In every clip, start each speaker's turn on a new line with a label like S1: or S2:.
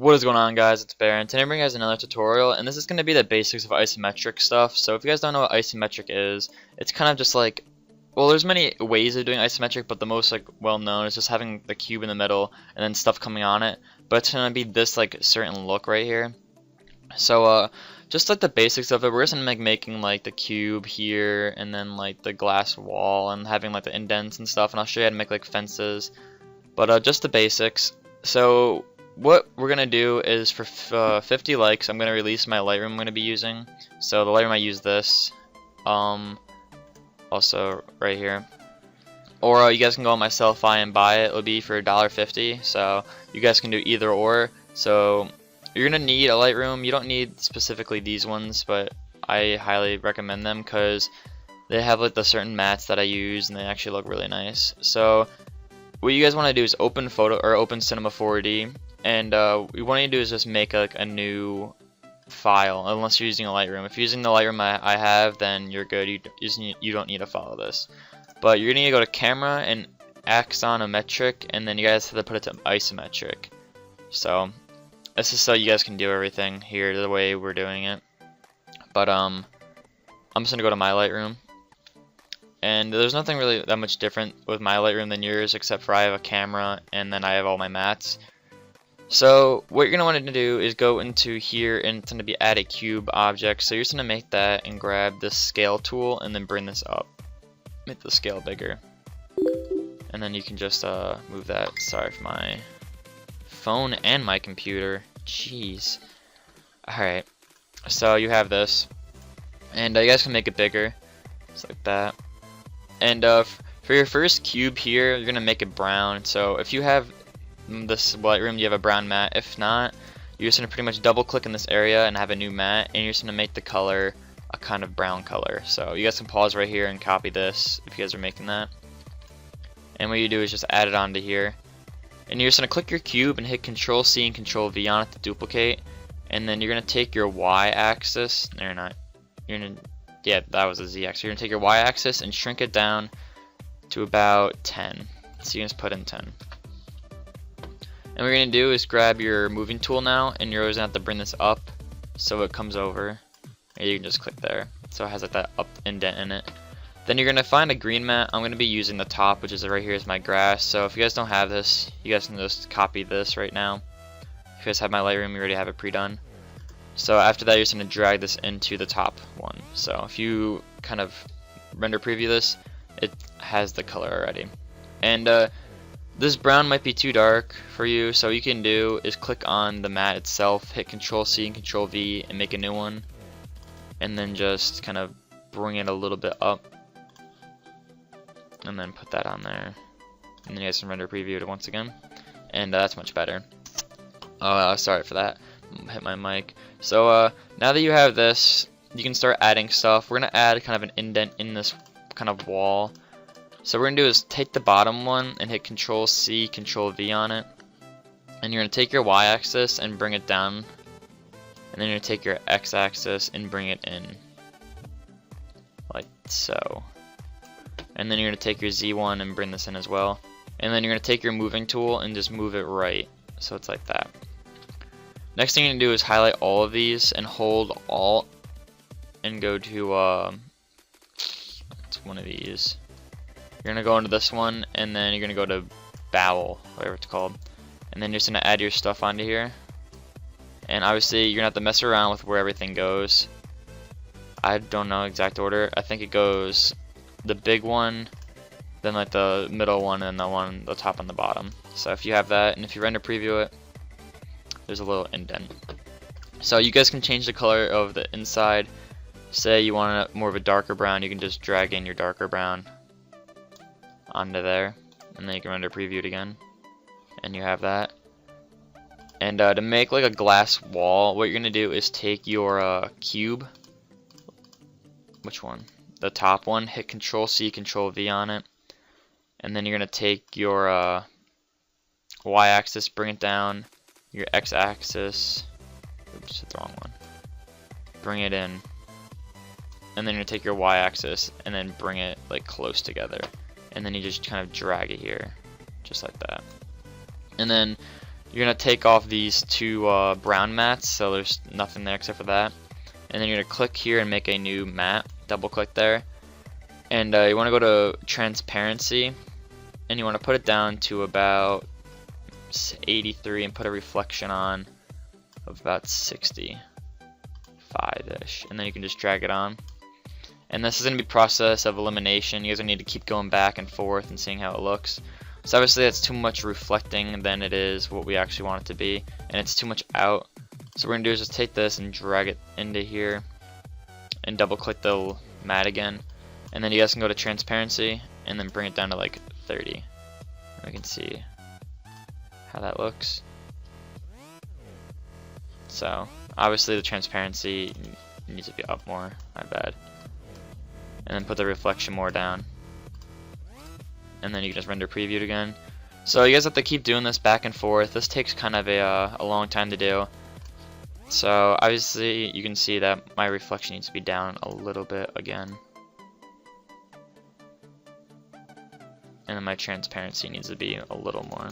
S1: What is going on, guys? It's Behr, and today I'm bringing you guys another tutorial, and this is going to be the basics of isometric stuff. So if you guys don't know what isometric is, it's kind of just like, well, there's many ways of doing isometric, but the most well known is just having the cube in the middle and then stuff coming on it. But it's going to be this certain look right here. So just like the basics of it, we're just going to be making like the cube here, and then like the glass wall, and having like the indents and stuff. And I'll show you how to make like fences, but just the basics. So what we're gonna do is for 50 likes, I'm gonna release my Lightroom I'm gonna be using. So the Lightroom I use this, also right here. Or you guys can go on my Sell-Fi and buy it. It'll be for $1.50. So you guys can do either or. So you're gonna need a Lightroom. You don't need specifically these ones, but I highly recommend them because they have like the certain mats that I use, and they actually look really nice. So what you guys want to do is open Cinema 4D. And what you want to do is just make a new file, unless you're using a Lightroom. If you're using the Lightroom I have, then you're good. You don't need to follow this. But you're going to need to go to Camera and Isometric, and then you guys have to put it to Isometric. So this is so you guys can do everything here the way we're doing it. But I'm just going to go to my Lightroom. And there's nothing really that much different with my Lightroom than yours, except for I have a camera and then I have all my mats. So what you're going to want to do is go into here, and it's going to be add a cube object. So you're just going to make that and grab this scale tool and then bring this up. Make the scale bigger. And then you can just move that. Sorry for my phone and my computer. Jeez. Alright. So you have this. And you guys can make it bigger. Just like that. And for your first cube here, you're going to make it brown. So if you have this Lightroom, you have a brown mat. If not, you're just going to pretty much double click in this area and have a new mat, and you're just going to make the color a kind of brown color. So you guys can pause right here and copy this if you guys are making that. And what you do is just add it onto here, and you're just going to click your cube and hit Control C and Control V on it to duplicate. And then you're going to take your Y axis. No, you're not. You're going to, yeah, that was a Z axis. You're going to take your Y axis and shrink it down to about 10. So you can just put in 10. And what you're going to do is grab your moving tool now, and you're always going to have to bring this up so it comes over. And you can just click there. So it has like that up indent in it. Then you're going to find a green mat. I'm going to be using the top, which is right here is my grass. So if you guys don't have this, you guys can just copy this right now. If you guys have my Lightroom, you already have it pre-done. So after that, you're just going to drag this into the top one. So if you kind of render preview this, it has the color already. And this brown might be too dark for you, so what you can do is click on the mat itself, hit Control C and Control V and make a new one, and then just kind of bring it a little bit up, and then put that on there, and then you guys can render preview it once again, and that's much better. Sorry for that, hit my mic. So now that you have this, you can start adding stuff. We're going to add kind of an indent in this kind of wall. So what we're going to do is take the bottom one and hit Control C, Control V on it. And you're going to take your Y axis and bring it down. And then you're going to take your X axis and bring it in. Like so. And then you're going to take your Z one and bring this in as well. And then you're going to take your moving tool and just move it right. So it's like that. Next thing you're going to do is highlight all of these and hold Alt and go to it's one of these. You're going to go into this one, and then you're going to go to Bowel, whatever it's called. And then you're just going to add your stuff onto here. And obviously, you're going to have to mess around with where everything goes. I don't know exact order. I think it goes the big one, then like the middle one, and the one the top and the bottom. So if you have that, and if you render preview it, there's a little indent. So you guys can change the color of the inside. Say you want more of a darker brown, you can just drag in your darker brown onto there, and then you can render preview it again, and you have that. And to make like a glass wall, what you're gonna do is take your cube, which one? The top one, hit Control C, Control V on it, and then you're gonna take your Y axis, bring it down, your X axis, oops, hit the wrong one, bring it in, and then you're gonna take your Y axis and then bring it like close together. And then you just kind of drag it here, just like that. And then you're gonna take off these two brown mats, so there's nothing there except for that. And then you're gonna click here and make a new mat. Double click there, and you want to go to transparency, and you want to put it down to about 83 and put a reflection on of about 65-ish, and then you can just drag it on. And this is going to be process of elimination. You guys are going to need to keep going back and forth and seeing how it looks. So obviously that's too much reflecting than it is what we actually want it to be, and it's too much out. So what we're going to do is just take this and drag it into here and double click the mat again, and then you guys can go to transparency and then bring it down to like 30. And we can see how that looks. So obviously the transparency needs to be up more, my bad. And then put the reflection more down, and then you can just render previewed again. So you guys have to keep doing this back and forth. This takes kind of a long time to do. So obviously you can see that my reflection needs to be down a little bit again, and then my transparency needs to be a little more.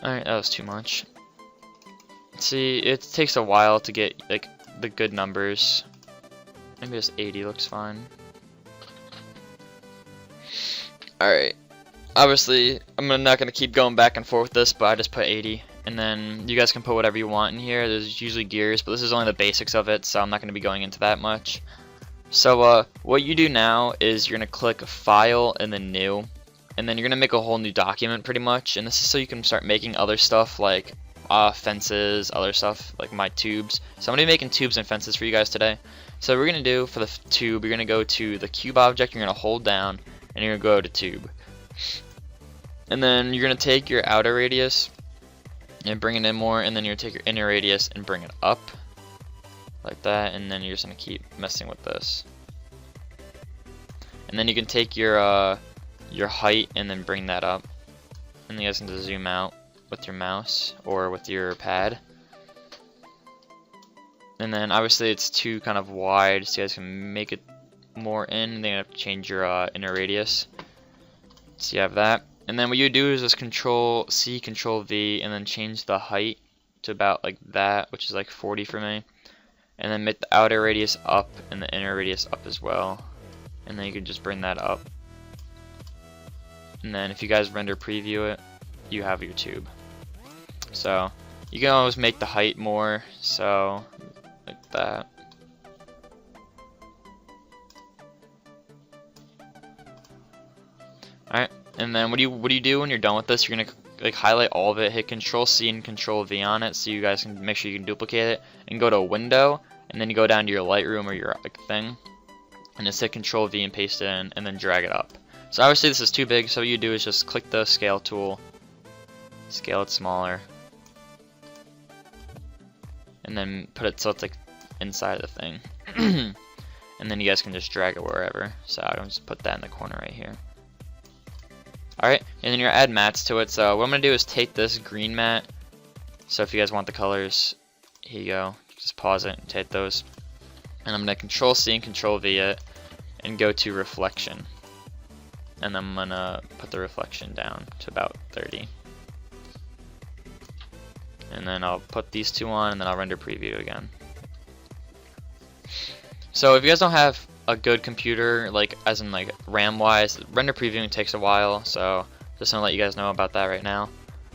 S1: Alright, that was too much. See, it takes a while to get like the good numbers. Maybe just 80 looks fine. Alright. Obviously, I'm not going to keep going back and forth with this, but I just put 80. And then you guys can put whatever you want in here. There's usually gears, but this is only the basics of it, so I'm not going to be going into that much. So what you do now is you're going to click File and then New. And then you're going to make a whole new document pretty much. And this is so you can start making other stuff like fences, other stuff like my tubes. So I'm going to be making tubes and fences for you guys today. So what we're going to do for the tube, you're going to go to the cube object, you're going to hold down, and you're going to go to tube. And then you're going to take your outer radius and bring it in more, and then you're going to take your inner radius and bring it up like that, and then you're just going to keep messing with this. And then you can take your height and then bring that up, and you guys can just zoom out with your mouse or with your pad. And then obviously it's too kind of wide, so you guys can make it more in, and then you have to change your inner radius. So you have that. And then what you do is just Control C, Control V, and then change the height to about like that, which is like 40 for me. And then make the outer radius up and the inner radius up as well. And then you can just bring that up. And then if you guys render preview it, you have your tube. So you can always make the height more, so like that. Alright, and then what do you do when you're done with this? You're gonna like highlight all of it, hit Control C and Control V on it, so you guys can make sure you can duplicate it, and go to Window, and then you go down to your Lightroom or your like thing, and just hit Control V and paste it in, and then drag it up. So obviously this is too big, so what you do is just click the scale tool, scale it smaller, and then put it so it's like inside of the thing. And then you guys can just drag it wherever. So I'll just put that in the corner right here. Alright, and then you're gonna add mats to it. So what I'm gonna do is take this green mat. So if you guys want the colors, here you go. Just pause it and take those. And I'm gonna Control C and Control V it and go to reflection. And then I'm gonna put the reflection down to about 30. And then I'll put these two on, and then I'll render preview again. So if you guys don't have a good computer, like as in like RAM wise, render previewing takes a while, so just want to let you guys know about that right now.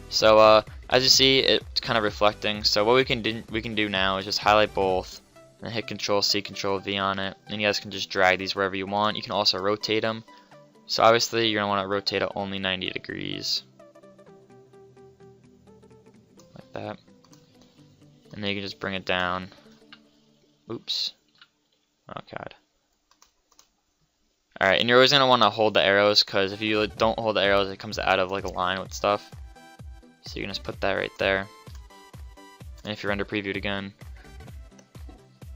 S1: So as you see, it's kind of reflecting. So what we can do now is just highlight both and hit Control C, Control V on it, and you guys can just drag these wherever you want. You can also rotate them. So obviously you're gonna want to rotate it only 90 degrees. Like that. And then you can just bring it down. Oops. Oh god. Alright, and you're always going to want to hold the arrows, because if you don't hold the arrows, it comes out of like a line with stuff. So you can just put that right there. And if you render previewed again,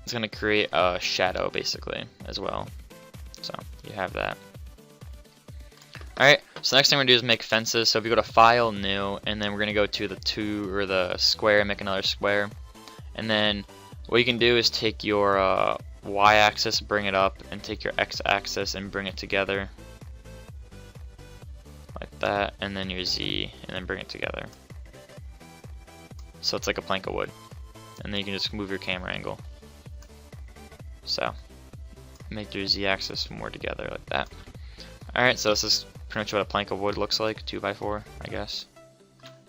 S1: it's going to create a shadow basically as well. So you have that. Alright, so next thing we're going to do is make fences. So if you go to File, New, and then we're going to go to the square, make another square. And then what you can do is take your y-axis, bring it up, and take your x-axis and bring it together like that, and then your z, and then bring it together. So it's like a plank of wood. And then you can just move your camera angle. So make your z-axis more together like that. Alright, so this is pretty much what a plank of wood looks like, 2x4, I guess.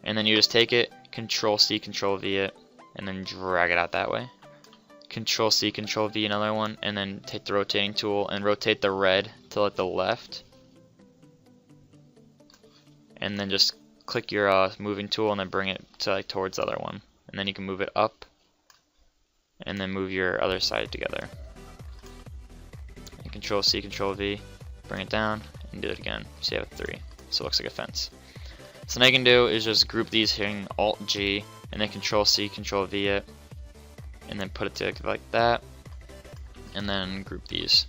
S1: And then you just take it, Control C, Control V it, and then drag it out that way. Control C, Control V another one, and then take the rotating tool and rotate the red to like the left. And then just click your moving tool and then bring it to like towards the other one. And then you can move it up, and then move your other side together. And Control C, Control V, bring it down, and do it again. So you have 3. So it looks like a fence. So now you can do is just group these hitting Alt G, and then Control C, Control V it, and then put it together like that, and then group these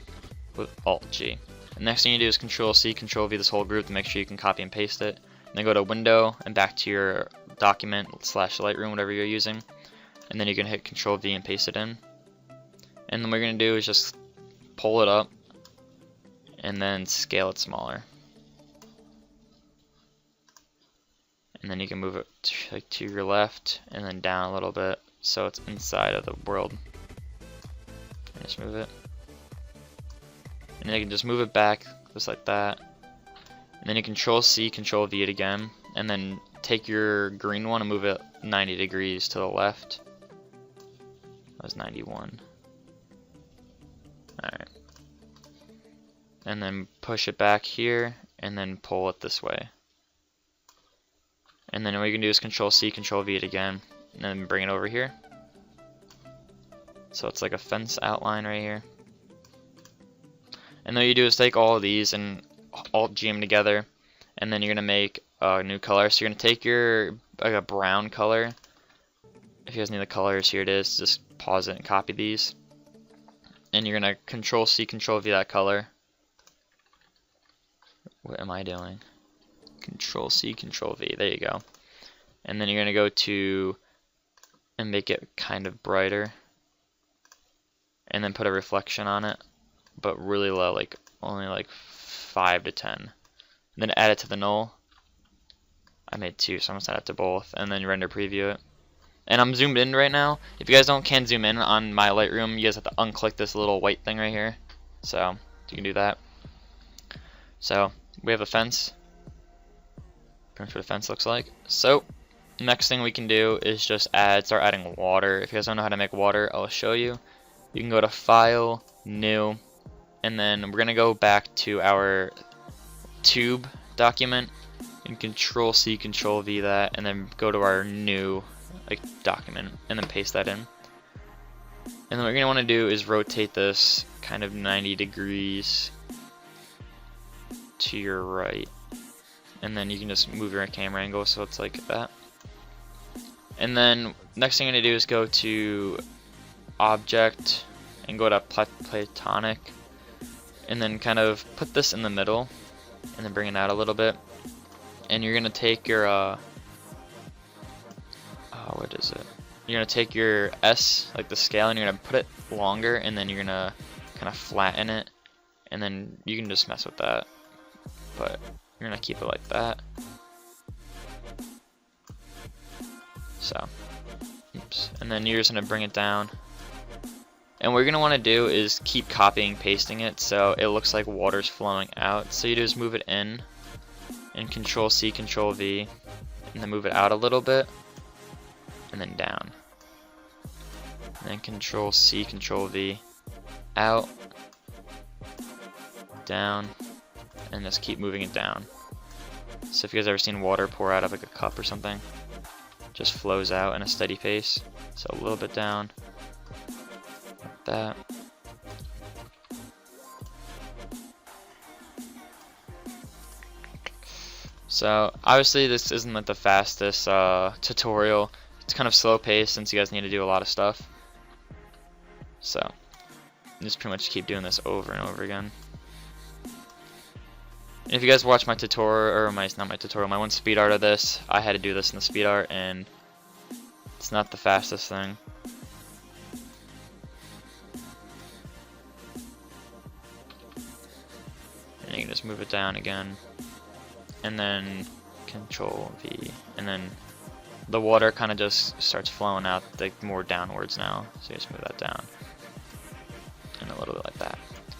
S1: with Alt G. The next thing you do is Control C, Control V this whole group to make sure you can copy and paste it. And then go to Window and back to your document / Lightroom, whatever you're using. And then you can hit Control V and paste it in. And then what you're going to do is just pull it up and then scale it smaller. And then you can move it to your left and then down a little bit so it's inside of the world. And just move it. And then you can just move it back just like that. And then you Control C, Control V it again. And then take your green one and move it 90 degrees to the left. That was 91. Alright. And then push it back here and then pull it this way. And then what you can do is Control C, Control V it again, and then bring it over here. So it's like a fence outline right here. And then what you do is take all of these and Alt G them together, and then you're gonna make a new color. So you're gonna take your like a brown color. If you guys need the colors, here it is. Just pause it and copy these. And you're gonna Control C, Control V that color. What am I doing? Control C, Control V. There you go. And then you're gonna go to and make it kind of brighter, and then put a reflection on it, but really low, like only like 5 to 10. And then add it to the null. I made 2, so I'm gonna set it to both, and then render preview it. And I'm zoomed in right now. If you guys can't zoom in on my Lightroom, you guys have to unclick this little white thing right here. So you can do that. So we have a fence. Pretty much what a fence looks like. So next thing we can do is just start adding water. If you guys don't know how to make water, I'll show you. You can go to File, New, and then we're gonna go back to our tube document and Control C, Control V that, and then go to our new document and then paste that in. And then what you're gonna want to do is rotate this kind of 90 degrees to your right. And then you can just move your camera angle so it's like that. And then next thing you're going to do is go to Object and go to Platonic, and then kind of put this in the middle and then bring it out a little bit. And you're going to take your what is it? You're going to take your S, like the scale, and you're going to put it longer, and then you're going to kind of flatten it, and then you can just mess with that, but you're gonna keep it like that. So, oops. And then you're just gonna bring it down. And what you're gonna want to do is keep copying, pasting it so it looks like water's flowing out. So you just move it in, and Control C, Control V, and then move it out a little bit, and then down. And then Control C, Control V, out, down, and just keep moving it down. So if you guys ever seen water pour out of like a cup or something, just flows out in a steady pace. So a little bit down, like that. So obviously this isn't like the fastest tutorial. It's kind of slow paced since you guys need to do a lot of stuff. So just pretty much keep doing this over and over again. And if you guys watch my tutorial, or my one speed art of this, I had to do this in the speed art, and it's not the fastest thing. you just move it down again, and then Control V, and then the water kind of just starts flowing out like more downwards now, so you just move that down and a little bit like that.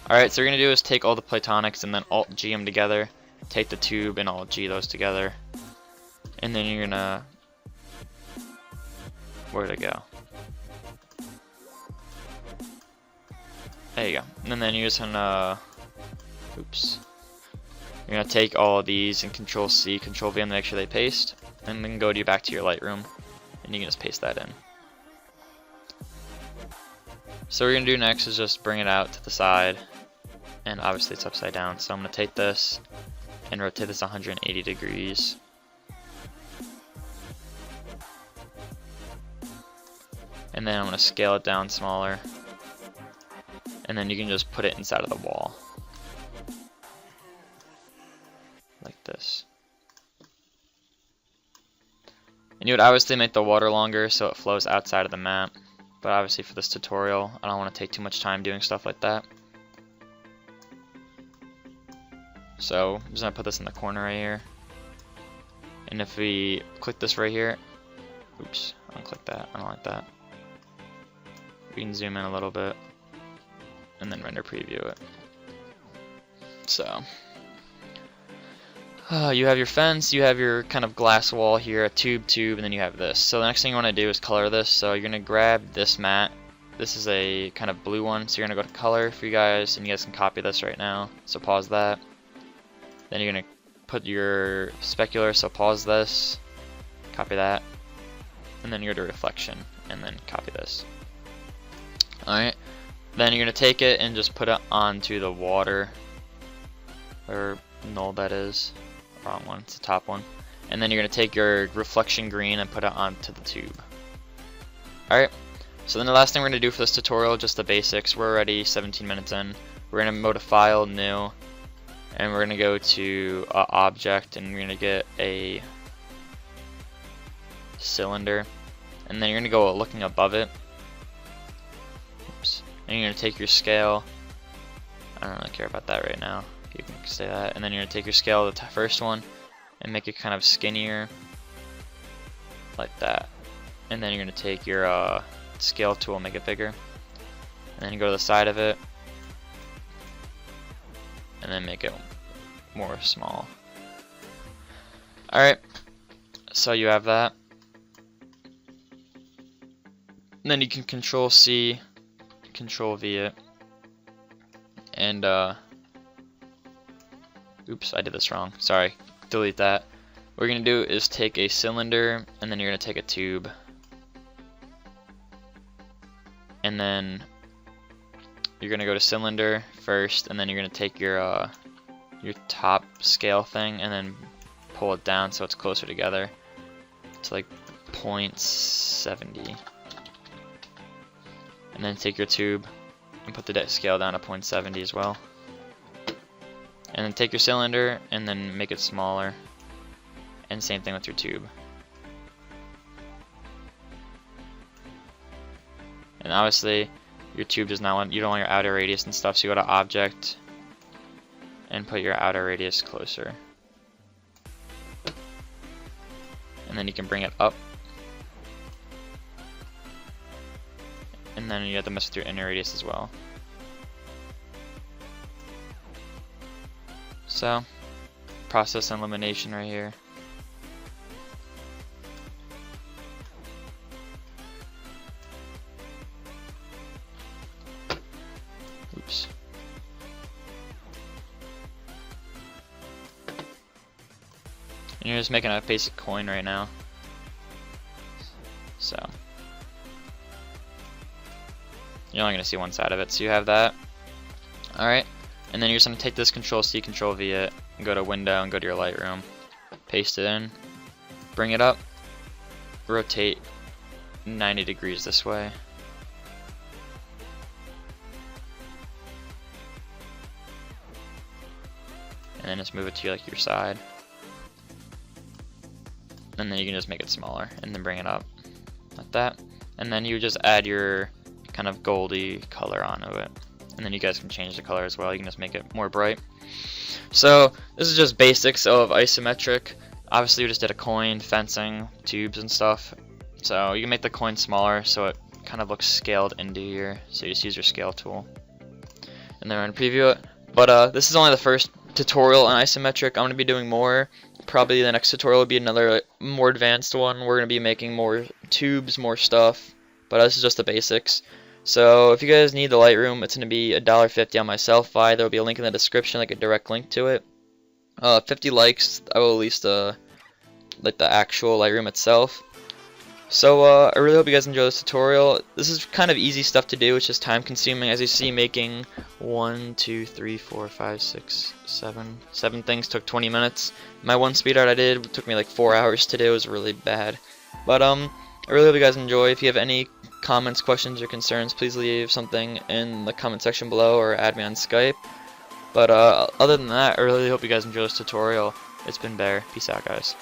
S1: Alright, so what you're gonna do is take all the platonics and then Alt G them together, take the tube and Alt G those together, and then you're gonna, where'd it go? There you go. And then you're just gonna, oops, you're gonna take all of these and Control C, Control V, and make sure they paste, and then go back to your Lightroom, and you can just paste that in. So what we're gonna do next is just bring it out to the side, and obviously it's upside down. So I'm gonna take this and rotate this 180 degrees. And then I'm gonna scale it down smaller, and then you can just put it inside of the wall like this. And you would obviously make the water longer so it flows outside of the map, but obviously for this tutorial I don't want to take too much time doing stuff like that. So I'm just gonna put this in the corner right here, and if we click this right here, oops, unclick that, I don't like that. We can zoom in a little bit and then render preview it. So you have your fence, you have your kind of glass wall here, a tube, and then you have this. So the next thing you want to do is color this. So you're gonna grab this matte. This is a kind of blue one, so you're gonna go to color for you guys, and you guys can copy this right now. So pause that. Then you're gonna put your specular, so pause this, copy that, and then you go to reflection, and then copy this. Alright, then you're gonna take it and just put it onto the water, or null that is, wrong one, it's the top one. And then you're gonna take your reflection green and put it onto the tube. Alright, so then the last thing we're gonna do for this tutorial, just the basics. We're already 17 minutes in. We're gonna go to File, New, and we're gonna go to Object, and we're gonna get a cylinder, and then you're gonna go looking above it. Oops. And you're gonna take your scale. I don't really care about that right now. You can say that, and then you're gonna take your scale, the first one, and make it kind of skinnier, like that. And then you're gonna take your scale tool, make it bigger, and then you go to the side of it, and then make it more small. Alright, so you have that. And then you can Control C, Control V it, and oops, I did this wrong, sorry, delete that. What you're gonna do is take a cylinder, and then you're gonna take a tube, and then you're gonna go to cylinder first, and then you're gonna take your top scale thing and then pull it down so it's closer together to like 0.70, and then take your tube and put the scale down to 0.70 as well, and then take your cylinder and then make it smaller, and same thing with your tube. And obviously your tube does not want, you don't want your outer radius and stuff, so you go to Object and put your outer radius closer, and then you can bring it up, and then you have to mess with your inner radius as well. So process and elimination right here. Oops. And you're just making a basic coin right now. So you're only going to see one side of it, so you have that. Alright, and then you're just going to take this Control C, Control V it, and go to Window and go to your Lightroom. Paste it in, bring it up, rotate 90 degrees this way. And then just move it to like your side. And then you can just make it smaller and then bring it up like that. And then you just add your kind of goldy color onto it, and then you guys can change the color as well. You can just make it more bright. So this is just basics of isometric. Obviously we just did a coin, fencing, tubes and stuff. So you can make the coin smaller so it kind of looks scaled into here. So you just use your scale tool and then preview it. But this is only the first tutorial on isometric. I'm going to be doing more. Probably the next tutorial will be another more advanced one. We're going to be making more tubes, more stuff. But this is just the basics. So if you guys need the Lightroom, it's going to be $1.50 on my Selfie. There will be a link in the description, like a direct link to it. 50 likes, I will release like the actual Lightroom itself. So I really hope you guys enjoy this tutorial. This is kind of easy stuff to do. It's just time consuming. As you see, making 1, 2, 3, 4, 5, 6, 7 things took 20 minutes. My one speed art I did took me like 4 hours to do. It was really bad. But I really hope you guys enjoy. If you have any comments, questions, or concerns, please leave something in the comment section below or add me on Skype. But other than that, I really hope you guys enjoy this tutorial. It's been Behr. Peace out, guys.